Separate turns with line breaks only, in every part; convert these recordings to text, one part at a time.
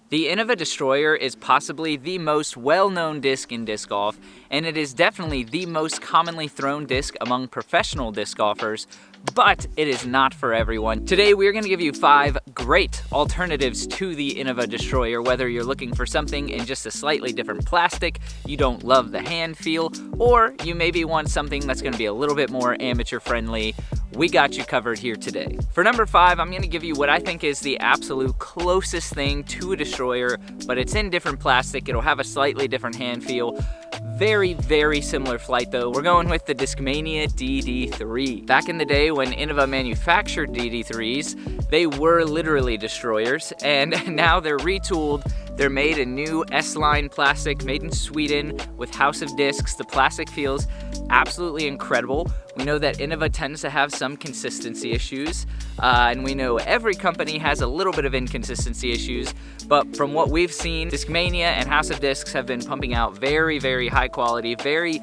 The Innova Destroyer is possibly the most well-known disc in disc golf, and it is definitely the most commonly thrown disc among professional disc golfers, but it is not for everyone. Today we are going to give you 5 great alternatives to the Innova Destroyer, whether you're looking for something in just a slightly different plastic, you don't love the hand feel, or you maybe want something that's going to be a little bit more amateur friendly. We got you covered here today. For number 5, I'm going to give you what I think is the absolute closest thing to a Destroyer, but it's in different plastic. It'll have a slightly different hand feel. Very, very similar flight though. We're going with the Discmania DD3. Back in the day when Innova manufactured DD3s, they were literally Destroyers, and now they're retooled. They're made in new S-line plastic, made in Sweden with House of Discs. The plastic feels absolutely incredible. We know that Innova tends to have some consistency issues, and we know every company has a little bit of inconsistency issues, but from what we've seen, Discmania and House of Discs have been pumping out very, very high quality, very,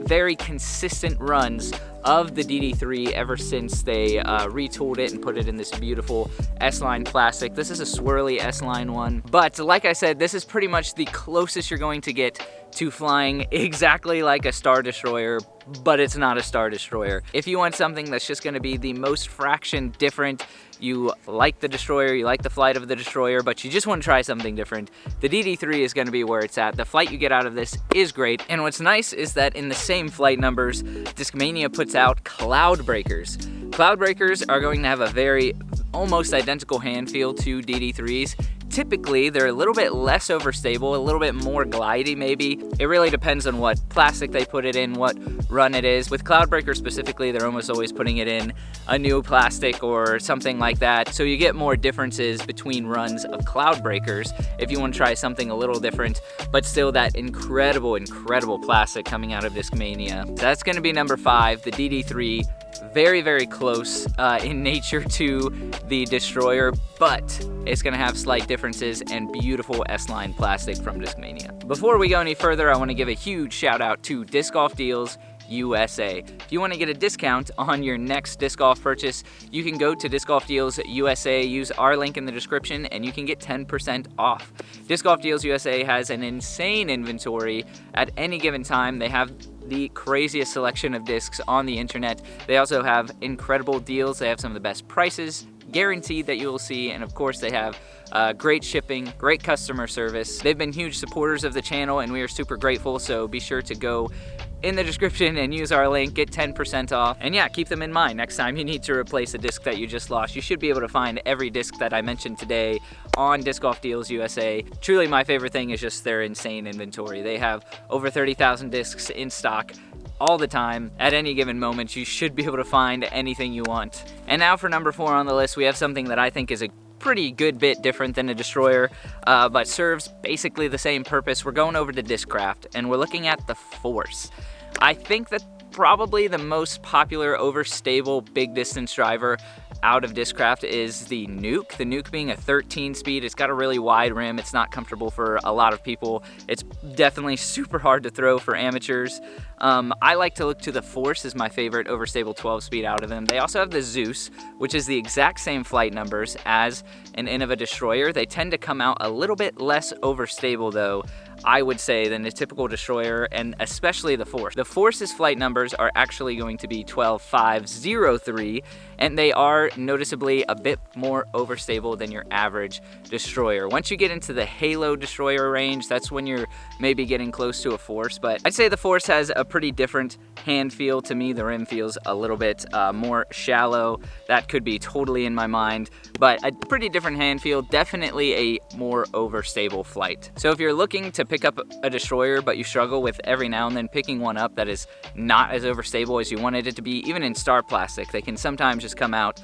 very consistent runs of the DD3 ever since they retooled it and put it in this beautiful S-line plastic. This is a swirly S-line one, but like I said, this is pretty much the closest you're going to get to flying exactly like a Star Destroyer, but it's not a Star Destroyer. If you want something that's just going to be the most fraction different, you like the Destroyer, you like the flight of the Destroyer, but you just want to try something different, the DD3 is going to be where it's at. The flight you get out of this is great, and what's nice is that in the same flight numbers, Discmania puts out Cloud Breakers. Cloud Breakers are going to have a very almost identical hand feel to DD3s. Typically, they're a little bit less overstable, a little bit more glidey maybe. It really depends on what plastic they put it in, what run it is. With Cloud Breakers specifically, they're almost always putting it in a new plastic or something like that. So you get more differences between runs of Cloud Breakers if you want to try something a little different, but still that incredible, incredible plastic coming out of Discmania. So that's going to be number 5, the DD3. Very, very close in nature to the Destroyer, but it's going to have slight differences and beautiful S-line plastic from Discmania. Before we go any further, I want to give a huge shout out to Disc Golf Deals USA. If you want to get a discount on your next disc golf purchase, you can go to Disc Golf Deals USA, use our link in the description, and you can get 10% off. Disc Golf Deals USA has an insane inventory at any given time. They have the craziest selection of discs on the internet. They also have incredible deals. They have some of the best prices guaranteed that you will see, and of course they have great shipping, great customer service. They've been huge supporters of the channel and we are super grateful, so be sure to go in the description and use our link, get 10% off. And yeah, keep them in mind. Next time you need to replace a disc that you just lost, you should be able to find every disc that I mentioned today on Disc Golf Deals USA. Truly my favorite thing is just their insane inventory. They have over 30,000 discs in stock all the time. At any given moment, you should be able to find anything you want. And now for number 4 on the list, we have something that I think is a pretty good bit different than a Destroyer, but serves basically the same purpose. We're going over to Discraft, and we're looking at the Force. I think that probably the most popular overstable big distance driver out of Discraft is the Nuke. The Nuke being a 13 speed, it's got a really wide rim. It's not comfortable for a lot of people. It's definitely super hard to throw for amateurs. I like to look to the Force as my favorite overstable 12 speed out of them. They also have the Zeus, which is the exact same flight numbers as an Innova Destroyer. They tend to come out a little bit less overstable though, I would say, than a typical Destroyer, and especially the Force. The Force's flight numbers are actually going to be 12.503, and they are noticeably a bit more overstable than your average Destroyer. Once you get into the Halo Destroyer range, that's when you're maybe getting close to a Force, but I'd say the Force has a pretty different hand feel. To me, the rim feels a little bit more shallow. That could be totally in my mind, but a pretty different hand feel, definitely a more overstable flight. So if you're looking to pick up a Destroyer, but you struggle with every now and then picking one up that is not as overstable as you wanted it to be, even in Star Plastic, they can sometimes just come out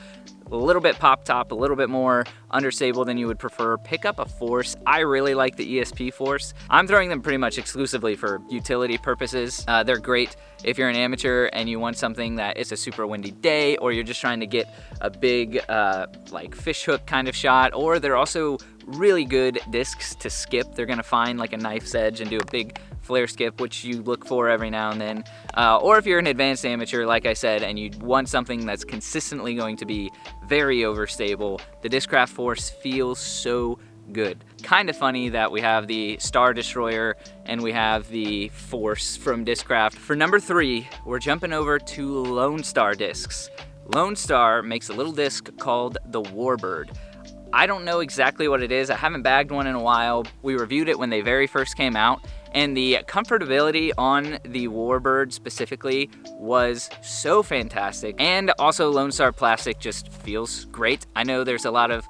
a little bit pop top, a little bit more understable than you would prefer. Pick up a Force. I really like the ESP Force. I'm throwing them pretty much exclusively for utility purposes. They're great if you're an amateur and you want something that is a super windy day, or you're just trying to get a big like fish hook kind of shot, or they're also really good discs to skip. They're gonna find like a knife's edge and do a big flare skip, which you look for every now and then. Or if you're an advanced amateur, like I said, and you want something that's consistently going to be very overstable, the Discraft Force feels so good. Kind of funny that we have the Star Destroyer and we have the Force from Discraft. For number 3, we're jumping over to Lone Star discs. Lone Star makes a little disc called the Warbird. I don't know exactly what it is. I haven't bagged one in a while. We reviewed it when they very first came out, and the comfortability on the Warbird specifically was so fantastic. And also Lone Star plastic just feels great. I know there's a lot of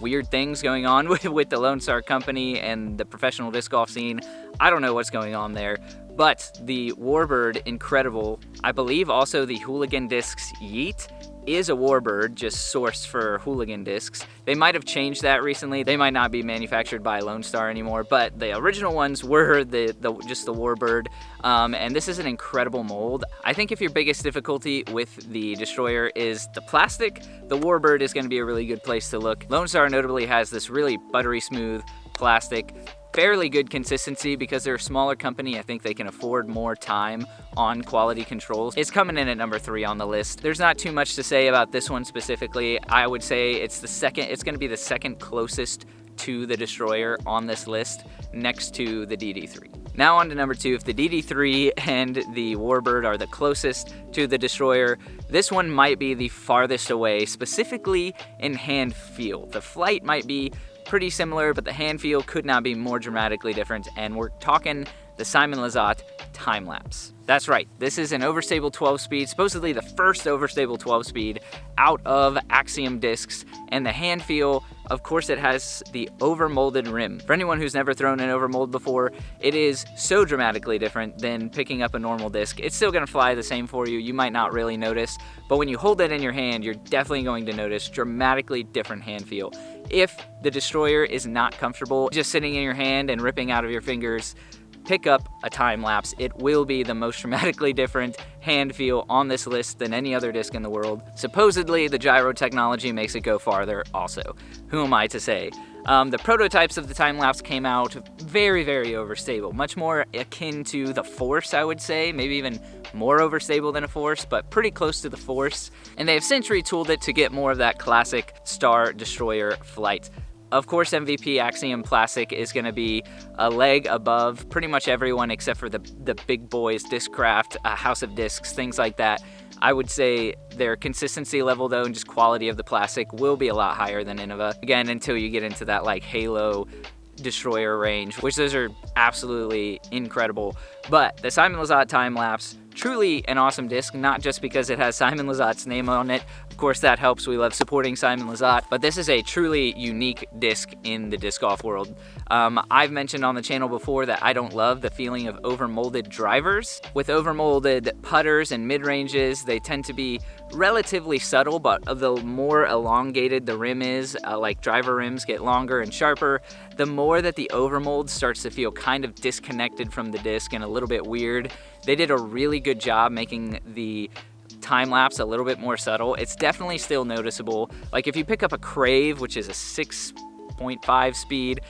weird things going on with the Lone Star company and the professional disc golf scene. I don't know what's going on there, but the Warbird, incredible. I believe also the Hooligan Discs Yeet is a Warbird, just sourced for Hooligan discs. They might have changed that recently. They might not be manufactured by Lone Star anymore, but the original ones were just the Warbird. And this is an incredible mold. I think if your biggest difficulty with the Destroyer is the plastic, the Warbird is going to be a really good place to look. Lone Star notably has this really buttery smooth plastic. Fairly good consistency because they're a smaller company. I think they can afford more time on quality controls. It's coming in at number 3 on the list. There's not too much to say about this one specifically. I would say it's going to be the second closest to the Destroyer on this list, next to the DD3. Now on to number 2. If the DD3 and the Warbird are the closest to the Destroyer, this one might be the farthest away, specifically in hand feel. The flight might be pretty similar, but the hand feel could not be more dramatically different, and we're talking the Simon Lizotte Time Lapse. That's right, this is an overstable 12-speed, supposedly the first overstable 12-speed out of Axiom discs, and the hand feel, of course, it has the overmolded rim. For anyone who's never thrown an overmold before, it is so dramatically different than picking up a normal disc. It's still gonna fly the same for you. You might not really notice, but when you hold it in your hand, you're definitely going to notice dramatically different hand feel. If the Destroyer is not comfortable just sitting in your hand and ripping out of your fingers, pick up a Time Lapse. It will be the most dramatically different hand feel on this list than any other disc in the world. Supposedly, the gyro technology makes it go farther also. Who am I to say? The prototypes of the Time Lapse came out very, very overstable. Much more akin to the Force, I would say. Maybe even more overstable than a Force, but pretty close to the Force. And they have since retooled it to get more of that classic Star Destroyer flight. Of course, MVP Axiom Plastic is going to be a leg above pretty much everyone except for the big boys, Discraft, House of Discs, things like that. I would say their consistency level, though, and just quality of the plastic will be a lot higher than Innova. Again, until you get into that like Halo Destroyer range, which those are absolutely incredible. But the Simon Lizotte Time Lapse, truly an awesome disc, not just because it has Simon Lizotte's name on it. Of course, that helps. We love supporting Simon Lizotte, but this is a truly unique disc in the disc golf world. I've mentioned on the channel before that I don't love the feeling of overmolded drivers. With overmolded putters and mid-ranges, they tend to be relatively subtle, but the more elongated the rim is, like driver rims get longer and sharper, the more that the overmold starts to feel kind of disconnected from the disc and a little bit weird. They did a really good job making the Time Lapse a little bit more subtle. It's definitely still noticeable. Like if you pick up a Crave, which is a 6.5 speed,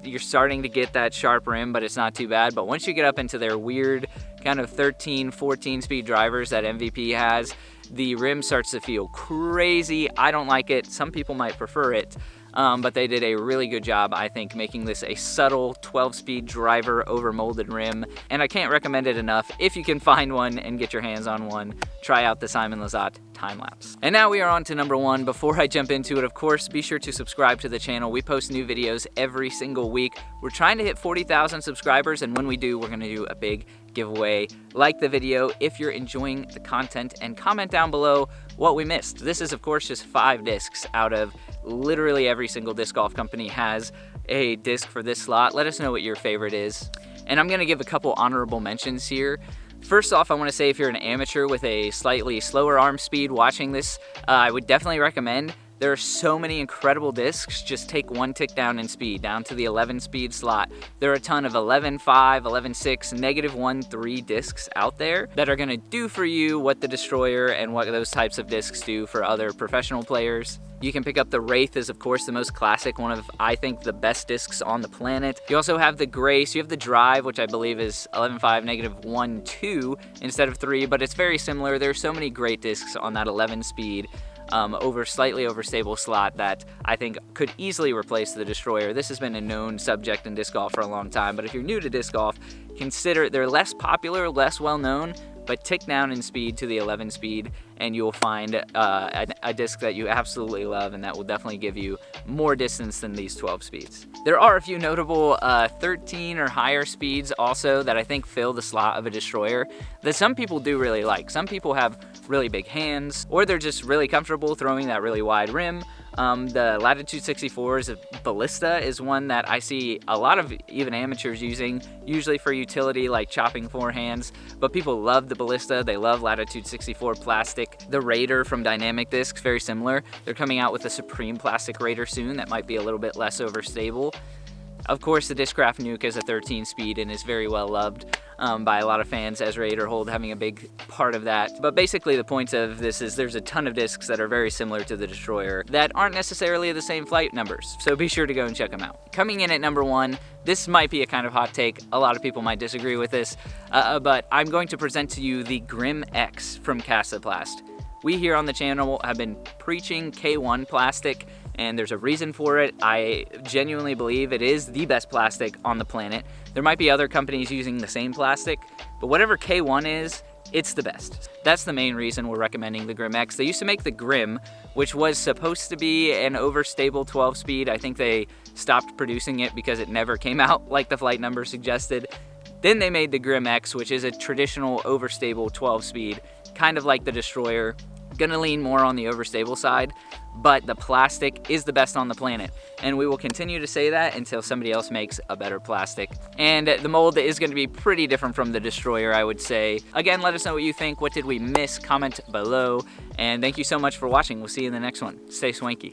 you're starting to get that sharp rim, but it's not too bad. But once you get up into their weird kind of 13, 14 speed drivers that MVP has, the rim starts to feel crazy. I don't like it. Some people might prefer it. But they did a really good job, I think, making this a subtle 12-speed driver over molded rim, and I can't recommend it enough. If you can find one and get your hands on one, try out the Simon Lizotte Time Lapse. And now we are on to number 1. Before I jump into it, of course, be sure to subscribe to the channel. We post new videos every single week. We're trying to hit 40,000 subscribers, and when we do, we're going to do a big giveaway. Like the video if you're enjoying the content, and comment down below what we missed. This is, of course, just 5 discs out of literally every single disc golf company has a disc for this slot. Let us know what your favorite is. And I'm going to give a couple honorable mentions here. First off, I want to say if you're an amateur with a slightly slower arm speed watching this, I would definitely recommend. There are so many incredible discs. Just take one tick down in speed, down to the 11 speed slot. There are a ton of 11.5, 11.6, -1.3 discs out there that are going to do for you what the Destroyer and what those types of discs do for other professional players. You can pick up the Wraith, is of course the most classic, one of, I think, the best discs on the planet. You also have the Grace, you have the Drive, which I believe is 11.5, -1.2 instead of 3, but it's very similar. There's so many great discs on that 11 speed. slightly overstable slot that I think could easily replace the Destroyer. This has been a known subject in disc golf for a long time, but if you're new to disc golf, consider they're less popular, less well known, but tick down in speed to the 11 speed and you'll find a disc that you absolutely love, and that will definitely give you more distance than these 12 speeds. There are a few notable 13 or higher speeds also that I think fill the slot of a Destroyer that some people do really like. Some people have really big hands, or they're just really comfortable throwing that really wide rim. The Latitude 64's Ballista is one that I see a lot of even amateurs using, usually for utility like chopping forehands, but people love the Ballista. They love Latitude 64 plastic. The Raider from Dynamic Discs, very similar. They're coming out with a Supreme plastic Raider soon that might be a little bit less overstable. Of course, the Discraft Nuke is a 13 speed and is very well loved by a lot of fans, as Raider Hold having a big part of that. But basically the point of this is there's a ton of discs that are very similar to the Destroyer that aren't necessarily the same flight numbers, so be sure to go and check them out. Coming in at number 1, this might be a kind of hot take. A lot of people might disagree with this, but I'm going to present to you the Grym X from Kastaplast. We here on the channel have been preaching K1 plastic, and there's a reason for it. I genuinely believe it is the best plastic on the planet. There might be other companies using the same plastic, but whatever K1 is, it's the best. That's the main reason we're recommending the Grym X. They used to make the Grym, which was supposed to be an overstable 12 speed. I think they stopped producing it because it never came out like the flight number suggested. Then they made the Grym X, which is a traditional overstable 12 speed, kind of like the Destroyer. Gonna lean more on the overstable side, but the plastic is the best on the planet, and we will continue to say that until somebody else makes a better plastic. And the mold is going to be pretty different from the Destroyer, I would say. Again, let us know what you think. What did we miss? Comment below, and thank you so much for watching. We'll see you in the next one. Stay swanky.